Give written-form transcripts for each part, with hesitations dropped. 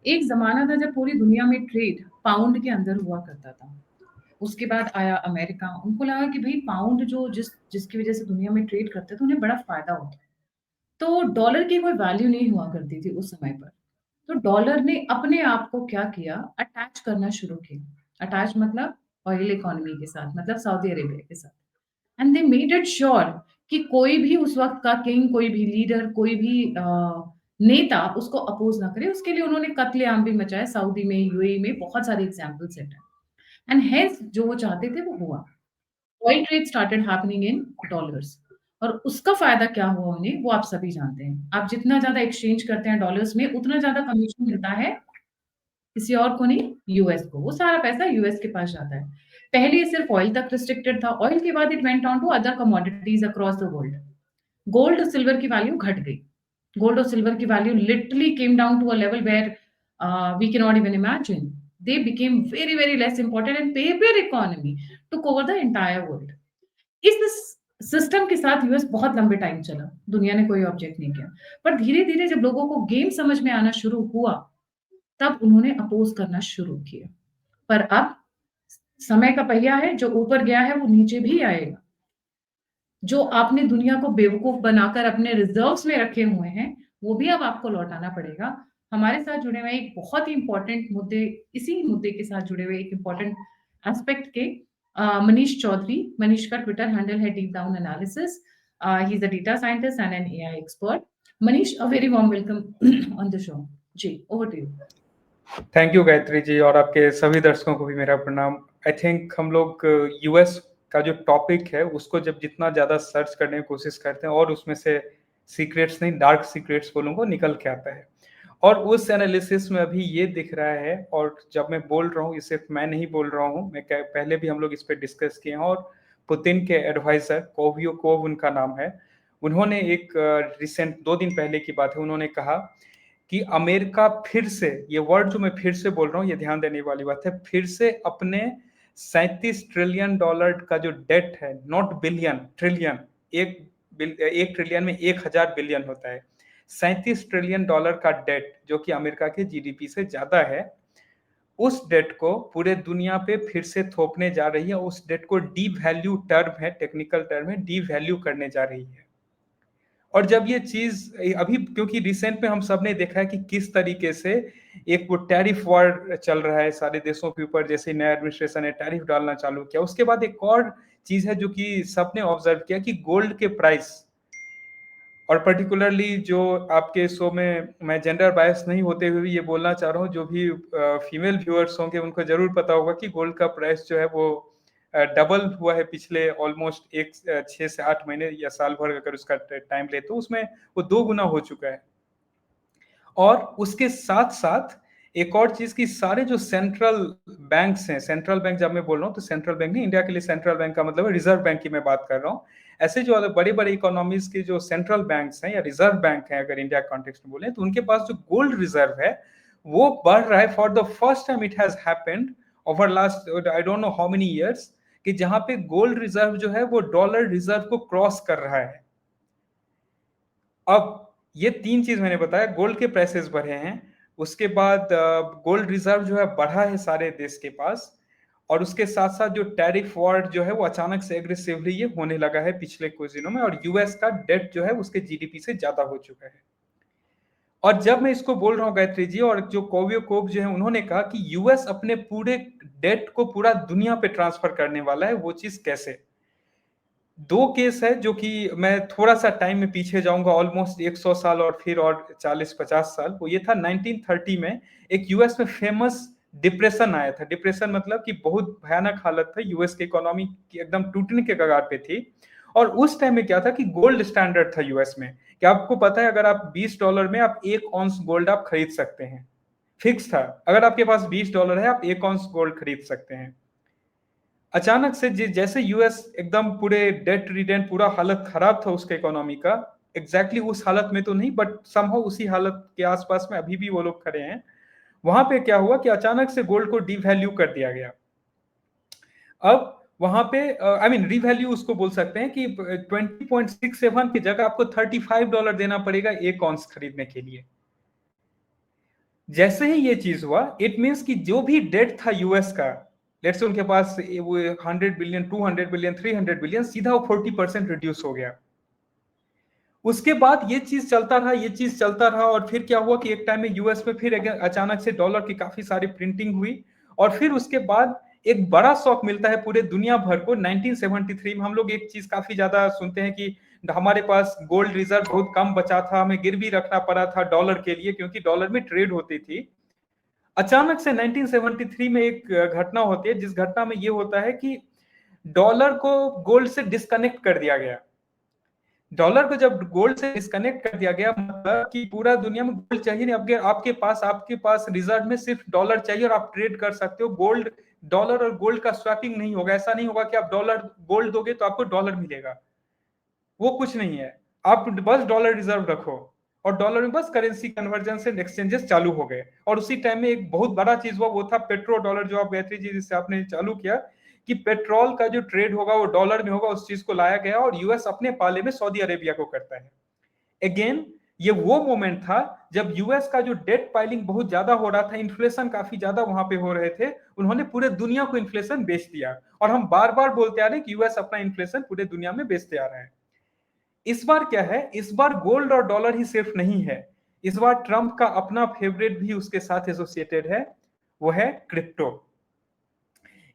एक ज़माना था जब पूरी दुनिया में ट्रेड पाउंड के अंदर हुआ करता था। उसके बाद आया अमेरिका, उनको लगा कि भई पाउंड जो जिसकी वज़ह से दुनिया में ट्रेड करते हैं तो उन्हें बड़ा फ़ायदा होता है। तो डॉलर की कोई वैल्यू नहीं हुआ करती थी उस समय पर। तो डॉलर ने अपने आप को क्या किया, अटैच करना शुरू किया। अटैच मतलब ऑयल इकोनॉमी के साथ, मतलब सऊदी अरेबिया के साथ। And they made it sure कि कोई भी उस वक़्त का किंग, कोई भी लीडर, कोई भी नेता उसको अपोज़ ना करे। उसके लिए उन्होंने कत्लेआम भी मचाए सऊदी में, यूएई में बहुत सारे एग्ज़ाम्पल सेट हैं। एंड हेंस जो वो चाहते थे वो हुआ। Oil trade started happening in dollars और उसका फ़ायदा क्या हुआ उन्हें, वो आप सभी जानते हैं। आप जितना ज़्यादा एक्सचेंज करते हैं डॉलर्स में, उतना ज़्यादा कमीशन मिलता है किसी और को नहीं, यूएस को। वो सारा पैसा यूएस के पास जाता है। पहले ये सिर्फ़ ऑयल तक रिस्ट्रिक्टेड था। ऑयल के बाद it went on to other commodities across the world. Gold और सिल्वर की वैल्यू घट गई। गोल्ड और सिल्वर की value literally came down to a level where we can not even imagine. They became very, very less important and paper economy took over the entire world. इस system के साथ US बहुत लंबे time चला, दुनिया ने कोई ऑब्जेक्ट नहीं किया। पर धीरे-धीरे जब लोगों को गेम समझ में आना शुरू हुआ, तब उन्होंने अपोज़ करना शुरू किया। पर अब समय का पहिया है, जो ऊपर गया है वो नीचे भी आएगा। जो आपने दुनिया को बेवकूफ़ बनाकर अपने रिज़र्व्स में रखे हुए हैं, वो भी अब आपको लौटाना पड़ेगा। हमारे साथ जुड़े हुए एक बहुत ही इम्पोर्टेंट मुद्दे इसी मुद्दे के साथ जुड़े हुए एक इम्पोर्टेंट एस्पेक्ट के मनीष चौधरी। मनीष का ट्विटर हैंडल है deep down analysis. He is a data scientist and an AI expert. Manish, a very warm welcome on the show. जी, over to you. Thank you Gayatri ji, और आपके सभी दर्शकों को भी मेरा प्रणाम। आई थिंक हम लोग यूएस का जो टॉपिक है उसको जब जितना ज़्यादा सर्च करने की कोशिश करते हैं और उसमें से सीक्रेट्स नहीं, डार्क सीक्रेट्स बोलूँगा, निकल के आता है। और उस एनालिसिस में अभी ये दिख रहा है, और जब मैं बोल रहा हूँ ये सिर्फ मैं नहीं बोल रहा हूँ, मैं पहले भी हम लोग इस पर डिस्कस किए हैं, और पुतिन के एडवाइजर कोव उनका नाम है, उन्होंने एक रिसेंट 2 दिन पहले की बात है, उन्होंने कहा कि अमेरिका फिर से, ये वर्ड जो मैं फिर से बोल रहा हूँ ये ध्यान देने वाली बात है, फिर से अपने 37 ट्रिलियन डॉलर का जो डेट है, नॉट बिलियन, ट्रिलियन, एक ट्रिलियन में 1000 बिलियन होता है, 37 ट्रिलियन डॉलर का डेट जो कि अमेरिका के जीडीपी से ज्यादा है, उस डेट को पूरे दुनिया पे फिर से थोपने जा रही है। उस डेट को डी वैल्यू टर्म है, टेक्निकल टर्म है, डी वैल्यू करने जा रही है। और जब ये चीज अभी, क्योंकि रिसेंट में हम सब ने देखा है कि किस तरीके से एक वो टैरिफ वॉर चल रहा है सारे देशों के ऊपर, जैसे नया एडमिनिस्ट्रेशन ने टैरिफ डालना चालू किया, उसके बाद एक और चीज है जो कि सबने ऑब्जर्व किया कि गोल्ड के प्राइस, और पर्टिकुलरली जो आपके शो में, मैं जेंडर बायस नहीं होते हुए भी ये बोलना चाह रहा हूँ, जो भी फीमेल व्यूअर्स होंगे उनको जरूर पता होगा कि गोल्ड का प्राइस जो है वो डबल हुआ है पिछले ऑलमोस्ट 6 से 8 महीने या साल भर अगर उसका टाइम ले तो उसमें वो 2 गुना हो चुका है। और उसके साथ साथ एक और चीज की, सारे जो सेंट्रल बैंक्स हैं, सेंट्रल बैंक जब मैं बोल रहा हूँ तो सेंट्रल बैंक नहीं, इंडिया के लिए सेंट्रल बैंक का मतलब है रिजर्व बैंक की मैं बात कर रहा हूँ। ऐसे जो बड़े बड़े इकोनॉमीज के जो सेंट्रल बैंक्स हैं या रिजर्व बैंक हैं, अगर इंडिया कॉन्टेक्स्ट में बोले, तो उनके पास जो गोल्ड रिजर्व है वो बढ़ रहा है। For the first time it has happened over last I don't know how many years, कि जहां पे गोल्ड रिजर्व जो है वो डॉलर रिजर्व को क्रॉस कर रहा है। अब ये 3 चीज मैंने बताया, गोल्ड के प्राइसेस बढ़े हैं, उसके बाद गोल्ड रिजर्व जो है बढ़ा है सारे देश के पास, और उसके साथ साथ जो टैरिफ वॉर जो है वो अचानक से एग्रेसिवली ये होने लगा है पिछले कुछ दिनों में, और यूएस का डेट जो है उसके जीडीपी से ज्यादा हो चुका है। और जब मैं इसको बोल रहा हूँ गायत्री जी, और जो कोव जो है उन्होंने कहा कि यूएस अपने पूरे डेट को पूरा दुनिया पे ट्रांसफर करने वाला है, वो चीज कैसे? 2 केस है जो कि मैं थोड़ा सा टाइम में पीछे जाऊंगा, ऑलमोस्ट 100 साल और फिर और 40-50 साल। वो ये था 1930 में एक यूएस में फेमस डिप्रेशन आया था। डिप्रेशन मतलब कि बहुत भयानक हालत था, यूएस की इकोनॉमी की एकदम टूटने के कगार पे थी। और उस टाइम में क्या था कि गोल्ड स्टैंडर्ड था यूएस में, कि आपको पता है अगर आप $20 में आप 1 औंस गोल्ड आप खरीद सकते हैं, फिक्स था। अगर आपके पास $20 है आप 1 औंस गोल्ड खरीद सकते हैं। अचानक से जैसे यूएस एकदम पूरे डेट रिडेंट, पूरा हालत खराब था उसके इकोनॉमी का, एग्जैक्टली उस हालत में तो नहीं बट समहाउ उसी हालत के आसपास में अभी भी वो लोग खड़े हैं। वहां पे क्या हुआ कि अचानक से गोल्ड को डिवैल्यू कर दिया गया। अब वहां पे आई मीन रिवैल्यू उसको बोल सकते हैं कि 20.67 की जगह आपको $35 देना पड़ेगा 1 औंस खरीदने के लिए। जैसे ही ये चीज हुआ, इट मींस कि जो भी डेट था यूएस का, लेट्स से उनके पास वो 100 बिलियन, 200 बिलियन, 300 बिलियन, सीधा वो 40% रिड्यूस हो गया। उसके बाद ये चीज चलता रहा, ये चीज चलता रहा, और फिर क्या हुआ कि एक टाइम में यूएस में फिर अचानक से डॉलर की काफी सारी प्रिंटिंग हुई, और फिर उसके बाद एक बड़ा शॉक मिलता है पूरे दुनिया भर को 1973 में। हम लोग एक चीज काफी ज्यादा सुनते हैं कि हमारे पास गोल्ड रिजर्व बहुत कम बचा था, हमें गिरवी रखना पड़ा था डॉलर के लिए, क्योंकि डॉलर में ट्रेड होती थी। अचानक से 1973 में एक घटना होती है, जिस घटना में ये होता है कि डॉलर को गोल्ड से डिस्कनेक्ट कर दिया गया। डॉलर को जब गोल्ड से डिस्कनेक्ट कर दिया गया, मतलब कि पूरा दुनिया में गोल्ड चाहिए नहीं, आपके पास रिजर्व में सिर्फ डॉलर चाहिए और आप ट्रेड कर सकते हो। गोल्ड, डॉलर और गोल्ड का स्वैपिंग नहीं होगा। ऐसा नहीं होगा कि आप डॉलर गोल्ड दोगे तो आपको डॉलर मिलेगा, वो कुछ नहीं है। आप बस डॉलर रिजर्व रखो, और डॉलर में बस करेंसी कन्वर्जन एंड एक्सचेंजेस चालू हो गए। और उसी टाइम में एक बहुत बड़ा चीज हुआ, वो था पेट्रो डॉलर, जो आप गायत्री जी जिससे आपने चालू किया कि पेट्रोल का जो ट्रेड होगा वो डॉलर में होगा, उस चीज को लाया गया, और यूएस अपने पाले में सऊदी अरेबिया को करता है। अगेन ये वो मोमेंट था जब यूएस का जो डेट पाइलिंग बहुत ज्यादा हो रहा था, इन्फ्लेशन काफी ज्यादा वहां पे हो रहे थे, उन्होंने पूरे दुनिया को इन्फ्लेशन बेच दिया। और हम बार बार बोलते आ रहे हैं कि यूएस अपना इन्फ्लेशन पूरे दुनिया में बेचते आ रहा है। इस बार क्या है, इस बार गोल्ड और डॉलर ही सिर्फ नहीं है, इस बार ट्रंप का अपना फेवरेट भी उसके साथ एसोसिएटेड है, वो है क्रिप्टो।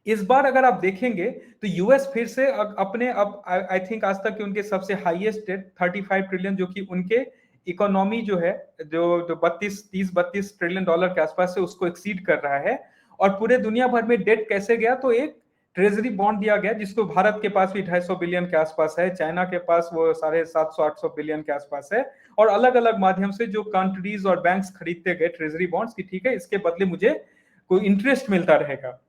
इस बार अगर आप देखेंगे तो यूएस फिर से अपने, अब आई थिंक आज तक के उनके सबसे हाईएस्ट डेट 35 ट्रिलियन, जो कि उनके इकोनॉमी जो है, जो 32 ट्रिलियन डॉलर के आसपास है, उसको एक्सीड कर रहा है। और पूरे दुनिया भर में डेट कैसे गया, तो एक ट्रेजरी बॉन्ड दिया गया, जिसको भारत के पास भी 250 बिलियन के आसपास है, चाइना के पास वो 750-800 बिलियन के आसपास है। और अलग अलग माध्यम से जो कंट्रीज और बैंक्स खरीदते गए ट्रेजरी बॉन्ड्स की, ठीक है इसके बदले मुझे कोई इंटरेस्ट मिलता रहेगा,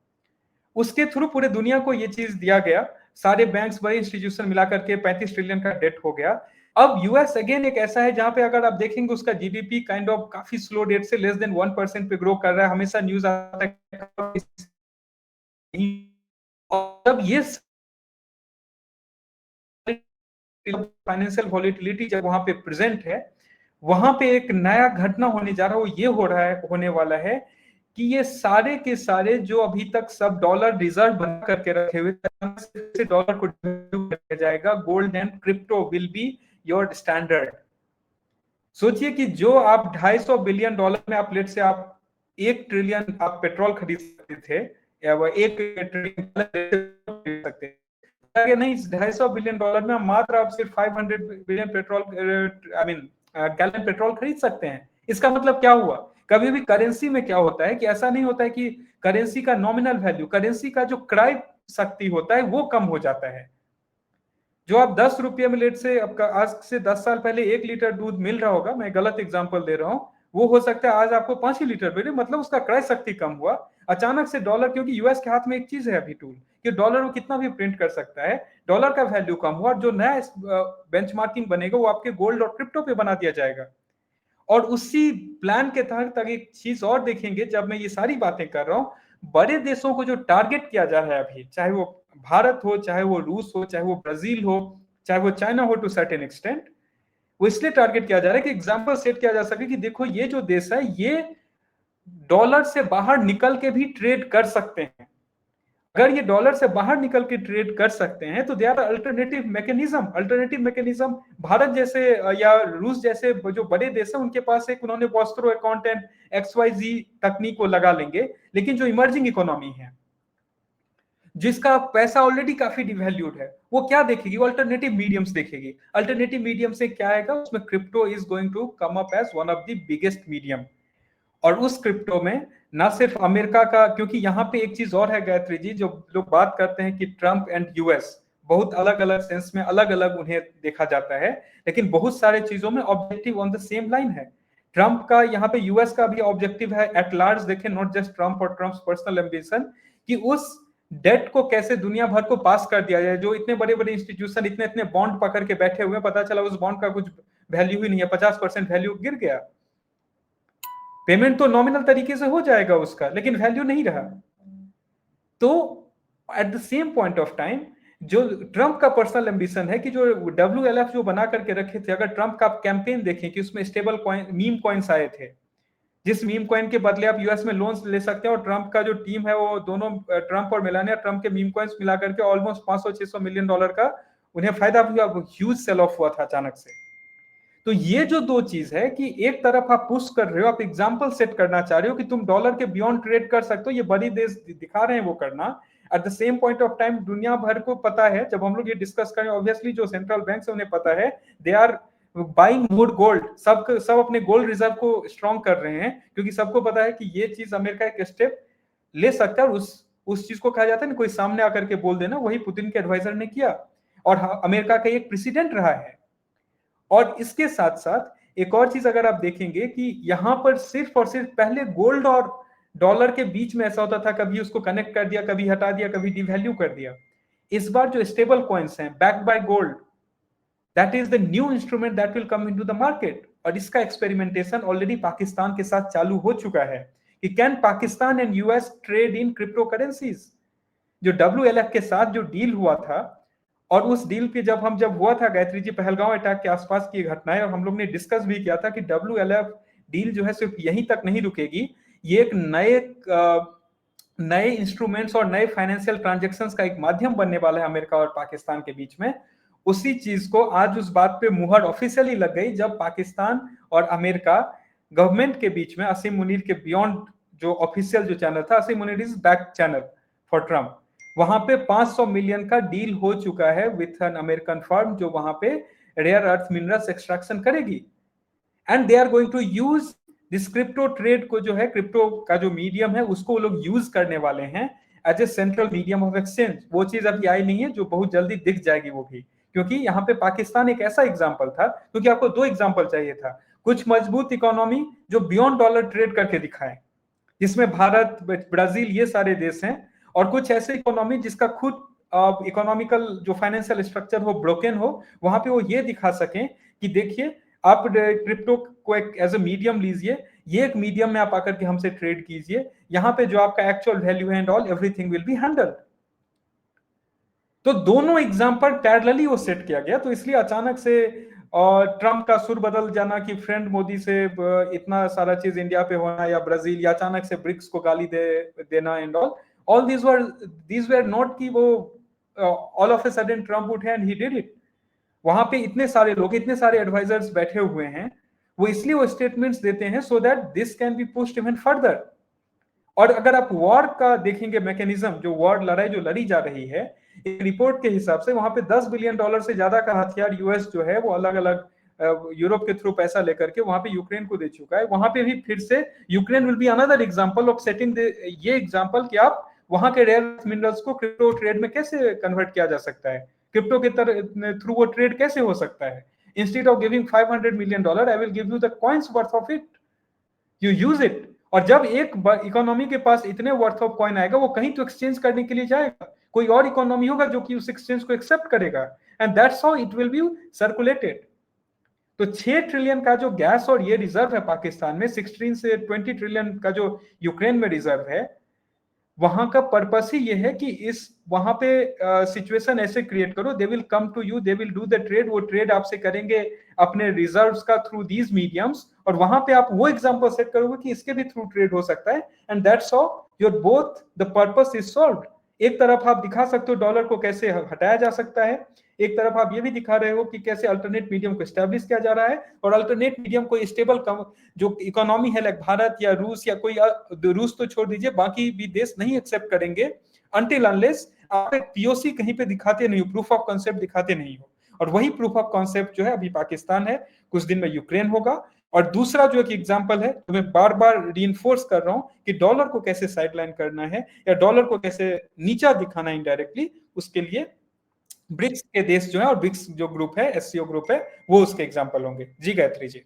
उसके थ्रू पूरे दुनिया को ये चीज दिया गया। सारे बैंक्स, बड़े इंस्टीट्यूशन मिलाकर के 35 ट्रिलियन का डेट हो गया। अब यूएस अगेन एक ऐसा है जहां पे अगर आप देखेंगे उसका जीडीपी काइंड ऑफ काफी स्लो रेट से लेस देन 1% पे ग्रो कर रहा है। हमेशा न्यूज आता है, और जब ये फाइनेंशियल वॉलिटिलिटी जब वहां पे प्रेजेंट है, वहां पे एक नया घटना होने जा रहा है। वो ये हो रहा है, होने वाला है कि ये सारे के सारे जो अभी तक सब डॉलर रिजर्व बना करके रखे हुए से डॉलर को किया जाएगा। Gold and crypto will be your standard. सोचिए कि जो आप 250 बिलियन डॉलर में आप लेट से आप 1 ट्रिलियन आप पेट्रोल खरीद सकते थे, या वो 1 ट्रिलियन खरीद सकते थे, नहीं, 250 बिलियन डॉलर में मात्र आप सिर्फ 500 billion petrol, I mean gallon petrol खरीद सकते हैं। इसका मतलब क्या हुआ, कभी भी करेंसी में क्या होता है कि ऐसा नहीं होता है कि करेंसी का नॉमिनल वैल्यू, करेंसी का जो क्रय शक्ति होता है वो कम हो जाता है। जो आप 10 रुपये में लेट से आपका आज से 10 साल पहले 1 लीटर दूध मिल रहा होगा, मैं गलत एग्जांपल दे रहा हूं, वो हो सकता है आज आपको 5 ही लीटर मिले, मतलब उसका क्रय शक्ति कम हुआ। अचानक से डॉलर, क्योंकि यूएस के हाथ में एक चीज है अभी टूल, कि डॉलर वो कितना भी प्रिंट कर सकता है, डॉलर का वैल्यू कम हुआ, और जो नया बेंचमार्किंग बनेगा वो आपके गोल्ड और क्रिप्टो पे बना दिया जाएगा। और उसी प्लान के तहत एक चीज और देखेंगे, जब मैं ये सारी बातें कर रहा हूं, बड़े देशों को जो टारगेट किया जा रहा है अभी, चाहे वो भारत हो, चाहे वो रूस हो, चाहे वो ब्राजील हो, चाहे वो चाइना हो टू सर्टेन एक्सटेंट, वो इसलिए टारगेट किया जा रहा है कि एग्जांपल सेट किया जा सके कि देखो ये जो देश है ये डॉलर से बाहर निकल के भी ट्रेड कर सकते हैं। अगर ये डॉलर से बाहर निकल के ट्रेड कर सकते हैं तो they are alternative mechanism. Bharat जैसे या रूस जैसे जो बड़े देश है, उनके पास एक उन्होंने वॉस्ट्रो अकाउंट एंड XYZ तकनीक को लगा लेंगे। लेकिन जो इमर्जिंग इकोनॉमी है, जिसका पैसा ऑलरेडी काफी डिवैल्यूड है, वो क्या देखेगी, वो अल्टरनेटिव मीडियम्स देखेगी। अल्टरनेटिव मीडियम से क्या आएगा, उसमें crypto is going to come up as one of the biggest medium. और उस क्रिप्टो में ना सिर्फ अमेरिका का, क्योंकि यहाँ पे एक चीज और है गायत्री जी, जो लोग बात करते हैं कि ट्रंप एंड यूएस बहुत अलग अलग सेंस में अलग अलग उन्हें देखा जाता है, लेकिन बहुत सारे चीजों में objective on the same line है। ट्रंप का यहाँ पे, यूएस का भी ऑब्जेक्टिव है एट लार्ज, देखें नॉट जस्ट ट्रंप और ट्रंप्स पर्सनल एम्बिशन, कि उस डेट को कैसे दुनिया भर को पास कर दिया जाए। जो इतने बड़े बड़े इंस्टीट्यूशन इतने इतने बॉन्ड पकड़ के बैठे हुए, पता चला उस बॉन्ड का कुछ वैल्यू ही नहीं है, 50% वैल्यू गिर गया। पेमेंट तो नॉमिनल तरीके से हो जाएगा उसका, लेकिन वैल्यू नहीं रहा। तो at the same point of time जो ट्रंप का पर्सनल एम्बिशन है कि जो WLF जो बना करके रखे थे, अगर ट्रंप का कैंपेन देखें कि उसमें स्टेबल कॉइन, मीम कॉइन्स आए थे, जिस मीम कॉइन के बदले आप यूएस में लोन्स ले सकते हैं, और ट्रंप का जो टीम है वो दोनों, ट्रंप और मेलानिया ट्रंप के मीम कॉइन्स मिला करके ऑलमोस्ट 500-600 मिलियन डॉलर का उन्हें फायदा हुआ, ह्यूज सेल ऑफ हुआ था अचानक से। तो ये जो दो चीज है कि एक तरफ आप पुश कर रहे हो, आप एग्जांपल सेट करना चाह रहे हो कि तुम डॉलर के बियॉन्ड ट्रेड कर सकते हो, ये बड़ी देश दिखा रहे हैं वो करना। At the same point of time दुनिया भर को पता है, जब हम लोग ये डिस्कस करें, ऑब्वियसली जो सेंट्रल बैंक है उन्हें पता है, they are buying more gold, सब अपने गोल्ड रिजर्व को स्ट्रॉन्ग कर रहे हैं, क्योंकि सबको पता है कि ये चीज अमेरिका एक स्टेप ले सकता है। और उस चीज को कहा जाता है ना, कोई सामने आकर के बोल देना, वही पुतिन के एडवाइजर ने किया, और अमेरिका का एक प्रेसिडेंट रहा है। और इसके साथ साथ एक और चीज अगर आप देखेंगे कि यहां पर सिर्फ और सिर्फ पहले गोल्ड और डॉलर के बीच में ऐसा होता था, कभी उसको कनेक्ट कर दिया, कभी हटा दिया, कभी डिवैल्यू कर दिया। इस बार जो स्टेबल कॉइन्स हैं backed by gold, that is the new instrument that will come into the market. और इसका एक्सपेरिमेंटेशन ऑलरेडी पाकिस्तान के साथ चालू हो चुका है कि can Pakistan and US trade in crypto currencies. जो WLF के साथ जो डील हुआ था, और उस डील पे जब हुआ था गायत्री जी, पहलगांव अटैक के आसपास की घटनाएं, और हम लोग ने डिस्कस भी किया था कि WLF डील जो है सिर्फ यहीं तक नहीं रुकेगी, ये एक नए इंस्ट्रूमेंट्स और नए फाइनेंशियल ट्रांजैक्शंस का एक माध्यम बनने वाला है अमेरिका और पाकिस्तान के बीच में। उसी चीज को आज उस बात पे मुहर ऑफिशियली लग गई जब पाकिस्तान और अमेरिका गवर्नमेंट के बीच में असीम मुनीर के बियॉन्ड जो ऑफिशियल जो चैनल था, Asim Munir is back channel for Trump, वहां पे 500 मिलियन का डील हो चुका है विथ एन अमेरिकन फर्म जो वहां पे रेयर अर्थ मिनरल्स एक्सट्रैक्शन करेगी। And they are going to use this crypto trade को, जो है क्रिप्टो का जो मीडियम है उसको वो लोग यूज करने वाले हैं as a central medium of exchange. वो चीज अभी आई नहीं है, जो बहुत जल्दी दिख जाएगी वो भी, क्योंकि यहाँ पे पाकिस्तान एक ऐसा एग्जाम्पल था, क्योंकि आपको दो एग्जाम्पल चाहिए था, कुछ मजबूत इकोनॉमी जो बियॉन्ड डॉलर ट्रेड करके दिखाए, जिसमें भारत, ब्राजील, ये सारे देश हैं, और कुछ ऐसे इकोनॉमी जिसका खुद इकोनॉमिकल जो फाइनेंशियल स्ट्रक्चर हो ब्रोकन हो, वहां पे वो ये दिखा सकें कि देखिए आप क्रिप्टो को एक एज ए मीडियम लीजिए, ये एक मीडियम में आप आकर के हमसे ट्रेड कीजिए, यहाँ पे जो आपका एक्चुअल वैल्यू है and all everything will be handled. तो दोनों एग्जाम्पल पैरेलली वो सेट किया गया। तो इसलिए अचानक से ट्रम्प का सुर बदल जाना कि फ्रेंड मोदी से इतना सारा चीज इंडिया पे होना, या ब्राजील, या अचानक से ब्रिक्स को गाली देना and all these were not कि वो all of a sudden Trump उठे एंड ही डिड इट। वहां पे इतने सारे लोग, इतने सारे एडवाइजर्स बैठे हुए हैं, वो इसलिए वो स्टेटमेंट्स देते हैं so that this can be pushed even further. और अगर आप वॉर का देखेंगे मैकेनिज्म, जो वॉर लड़ाई जो लड़ी जा रही है, एक रिपोर्ट के हिसाब से वहां पे $10 बिलियन से ज्यादा का हथियार यूएस जो है वो अलग अलग यूरोप के थ्रू पैसा लेकर के वहां पे यूक्रेन को दे चुका है। वहां पे भी फिर से Ukraine will be another example of setting ये एग्जांपल कि आप वहां के रेयर मिनरल्स को क्रिप्टो ट्रेड में कैसे कन्वर्ट किया जा सकता है, क्रिप्टो के थ्रू वो ट्रेड कैसे हो सकता है। Instead of giving $500 million, I will give you the coins worth of it, you use it. और जब एक इकोनॉमी के पास इतने वर्थ ऑफ कॉइन आएगा, वो कहीं तो एक्सचेंज करने के लिए जाएगा, कोई और इकोनॉमी होगा जो कि उस एक्सचेंज को एक्सेप्ट करेगा, and that's how it will be circulated. तो 6 ट्रिलियन का जो गैस और ये रिजर्व है पाकिस्तान में, 16 से 20 ट्रिलियन का जो यूक्रेन में रिजर्व है, वहां का पर्पस ही ये है कि इस वहां पे सिचुएशन ऐसे क्रिएट करो, they will come to you, they will do the trade, वो ट्रेड आपसे करेंगे अपने रिजर्व्स का थ्रू दीज मीडियम्स, और वहां पे आप वो एग्जांपल सेट करोगे कि इसके भी थ्रू ट्रेड हो सकता है, and that's how your both the purpose is solved. एक तरफ आप दिखा सकते हो डॉलर को कैसे हटाया जा सकता है, एक तरफ आप ये भी दिखा रहे हो कि कैसे अल्टरनेट मीडियम को एस्टेब्लिश किया जा रहा है, और अल्टरनेट मीडियम को स्टेबल जो इकोनॉमी है लाइक भारत या रूस, या कोई रूस तो छोड़ दीजिए, बाकी भी देश नहीं एक्सेप्ट करेंगे अनटिल अनलेस आप एक पीओसी कहीं पे दिखाते नहीं हो, प्रूफ ऑफ कॉन्सेप्ट दिखाते नहीं हो। और वही प्रूफ ऑफ कॉन्सेप्ट जो है अभी पाकिस्तान है, कुछ दिन में यूक्रेन होगा। और दूसरा जो एक एग्जांपल है, तो मैं बार बार रीइंफोर्स कर रहा हूं कि डॉलर को कैसे साइडलाइन करना है या डॉलर को कैसे नीचा दिखाना है इनडायरेक्टली, उसके लिए ब्रिक्स के देश जो है और ब्रिक्स जो ग्रुप है, एससीओ ग्रुप है, वो उसके एग्जांपल होंगे। जी गायत्री जी।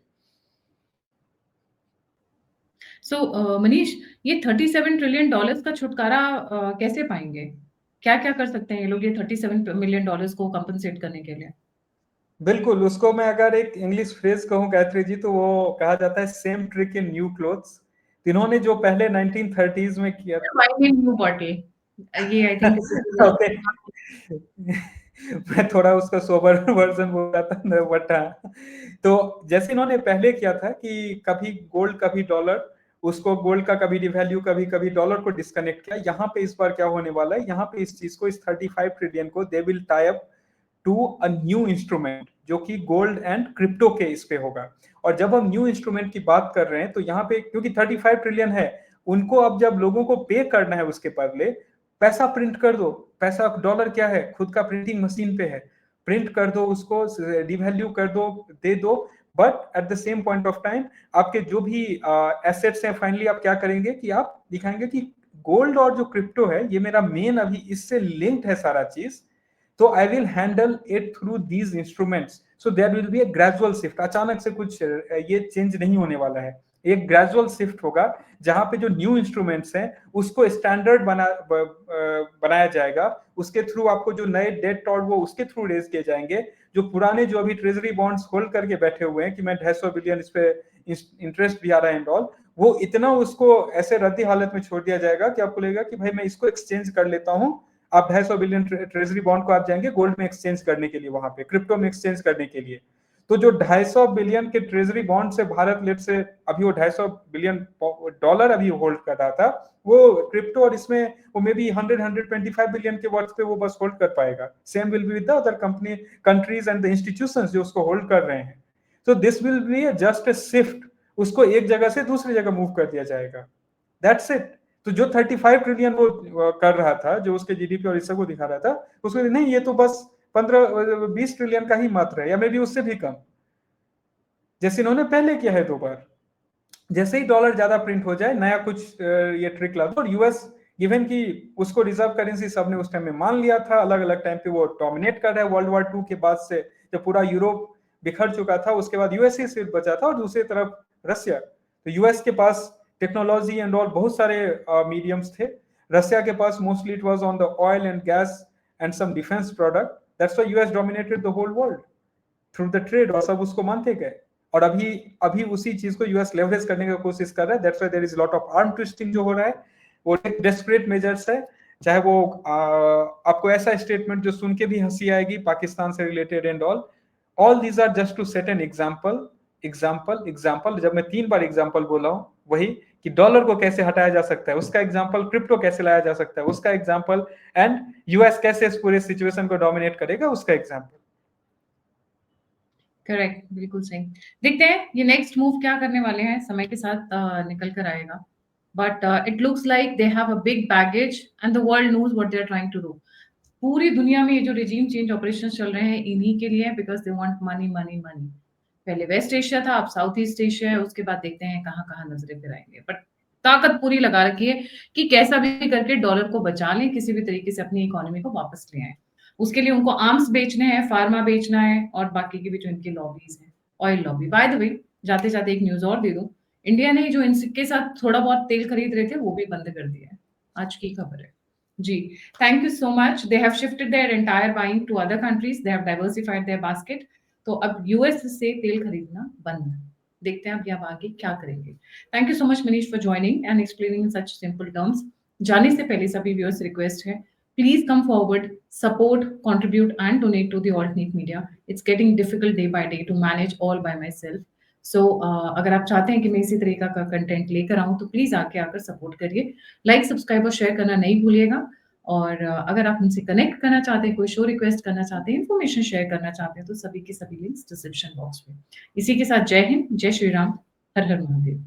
मनीष, ये $37 ट्रिलियन का छुटकारा कैसे पाएंगे? क्या क्या कर सकते हैं ये लोग ये $37 मिलियन को कंपनसेट करने के लिए? बिल्कुल, उसको मैं अगर एक इंग्लिश फ्रेज कहूं गायत्री जी, तो वो कहा जाता है same trick in new clothes. इन्होंने जो पहले 1930s में किया न्यू बॉटल, ये आई थिंक मैं थोड़ा उसका सोबर वर्जन बोल रहा था बट हाँ, तो जैसे इन्होंने पहले किया था कि कभी गोल्ड कभी डॉलर, उसको गोल्ड का कभी डिवैल्यू, कभी कभी डॉलर को डिस्कनेक्ट किया। यहाँ पे इस बार क्या होने वाला है, यहाँ पे इस चीज को, इस 35 ट्रिलियन को they will tie up to a new instrument जो कि गोल्ड एंड क्रिप्टो के इस पे होगा। और जब हम न्यू इंस्ट्रूमेंट की बात कर रहे हैं तो यहाँ पे क्योंकि 35 ट्रिलियन है, उनको अब जब लोगों को पे करना है उसके बदले, पैसा प्रिंट कर दो। पैसा, डॉलर क्या है, खुद का प्रिंटिंग मशीन पे है, प्रिंट कर दो उसको, डिवैल्यू कर दो, दे दो। But at the same point of time आपके जो भी एसेट्स हैं, फाइनली आप क्या करेंगे कि आप दिखाएंगे कि गोल्ड और जो क्रिप्टो है ये मेरा मेन अभी इससे लिंक्ड है सारा चीज, तो I will handle it through these instruments. So there will be a gradual shift. अचानक से कुछ ये चेंज नहीं होने वाला है, एक ग्रेजुअल शिफ्ट होगा जहां पे जो न्यू इंस्ट्रूमेंट्स हैं उसको स्टैंडर्ड बनाया जाएगा। उसके थ्रू आपको जो नए डेट और वो उसके थ्रू रेज किए जाएंगे। जो पुराने जो अभी ट्रेजरी बॉन्ड्स होल्ड करके बैठे हुए हैं कि मैं 250 बिलियन इस पे इंटरेस्ट भी आ रहा है एंड ऑल, वो इतना उसको ऐसे रद्दी हालत में छोड़ दिया जाएगा कि आपको लगेगा कि भाई मैं इसको एक्सचेंज कर लेता हूं। आप 250 बिलियन ट्रेजरी बॉन्ड को आप जाएंगे गोल्ड में एक्सचेंज करने के लिए, वहां पे क्रिप्टो में एक्सचेंज करने के लिए। तो जो 250 बिलियन के ट्रेजरी बॉन्ड से भारत लेट से अभी वो 250 बिलियन डॉलर अभी होल्ड कर रहा था, वो क्रिप्टो और इसमें वो मे बी 125 बिलियन के वर्थ पे वो बस होल्ड कर पाएगा। Same will be with the other company, countries and the institutions जो उसको होल्ड कर रहे हैं। तो this will be just a shift, उसको एक जगह से दूसरी जगह मूव कर दिया जाएगा, दैट्स इट। तो जो 35 ट्रिलियन वो कर रहा था, जो उसके जीडीपी और इसको दिखा रहा था, उसको नहीं, ये तो बस 15-20 ट्रिलियन का ही मात्र है, या मे बी उससे भी कम, जैसे इन्होंने पहले किया है 2 बार। जैसे ही डॉलर ज्यादा प्रिंट हो जाए, नया कुछ ये ट्रिक ला दो। और यूएस गिवन कि उसको रिजर्व करेंसी सबने उस टाइम में मान लिया था, अलग अलग टाइम पे वो डोमिनेट कर रहा है वर्ल्ड वॉर 2 के बाद से, जब पूरा यूरोप बिखर चुका था, उसके बाद यूएस ही सिर्फ बचा था और दूसरी तरफ रसिया। तो यूएस के पास टेक्नोलॉजी एंड ऑल बहुत सारे मीडियम्स थे, रसिया के पास mostly it was on the oil and gas and some defence product. That's why US dominated the whole world through the trade, और सब उसको मानते गए। और अभी अभी उसी चीज को यूएस लेवरेज करने की कोशिश कर रहा है। That's why there is lot of arm twisting जो हो रहा है, वो एक डेस्परेट मेजर्स है। चाहे वो आपको ऐसा स्टेटमेंट जो सुन के भी हंसी आएगी पाकिस्तान से related and all these are just to set an example. Example जब मैं 3 बार एग्जांपल बोला हूं, वही कि डॉलर को कैसे हटाया जा सकता है उसका एग्जांपल, क्रिप्टो कैसे लाया जा सकता है उसका एग्जांपल, एंड यूएस कैसे इस पूरे सिचुएशन को डोमिनेट करेगा उसका एग्जांपल। करेक्ट, बिल्कुल सही। देखते हैं ये नेक्स्ट मूव क्या करने वाले हैं, समय के साथ निकल कर आएगा। But it looks like they have a big baggage and the world knows what they are trying to do. पूरी दुनिया में ये जो रिजीम चेंज ऑपरेशन चल रहे हैं इन्हीं के लिए, because they want money money money. पहले वेस्ट एशिया था, अब साउथ ईस्ट एशिया है, उसके बाद देखते हैं कहाँ कहाँ नजरें फिराएंगे। बट ताकत पूरी लगा रखी है कि कैसा भी करके डॉलर को बचा लें, किसी भी तरीके से अपनी इकोनॉमी को वापस ले आए। उसके लिए उनको आर्म्स बेचने हैं, फार्मा बेचना है, और बाकी की भी जो इनकी लॉबीज हैं, oil lobby. By the way, जाते जाते एक न्यूज और दे दूं, इंडिया ने जो इनके साथ थोड़ा बहुत तेल खरीद रहे थे वो भी बंद कर दिया है, आज की खबर है जी। Thank you so much. They have shifted their entire buying to other countries, they have diversified their basket. तो अब यूएस से तेल खरीदना बंद। देखते हैं अब ये आगे क्या करेंगे। Thank you so much Manish for joining and explaining in such simple terms. जाने से पहले सभी व्यूअर्स रिक्वेस्ट है, please come forward, support, contribute and donate to the alternate media. It's getting difficult day by day to manage all by myself. So अगर आप चाहते हैं कि मैं इसी तरीका का कंटेंट लेकर आऊं तो प्लीज आके आकर सपोर्ट करिए। लाइक, सब्सक्राइब और शेयर करना नहीं भूलिएगा। और अगर आप हमसे कनेक्ट करना चाहते हैं, कोई शो रिक्वेस्ट करना चाहते हैं, इन्फॉर्मेशन शेयर करना चाहते हैं, तो सभी के सभी लिंक्स डिस्क्रिप्शन बॉक्स में। इसी के साथ जय हिंद, जय श्री राम, हर हर महादेव।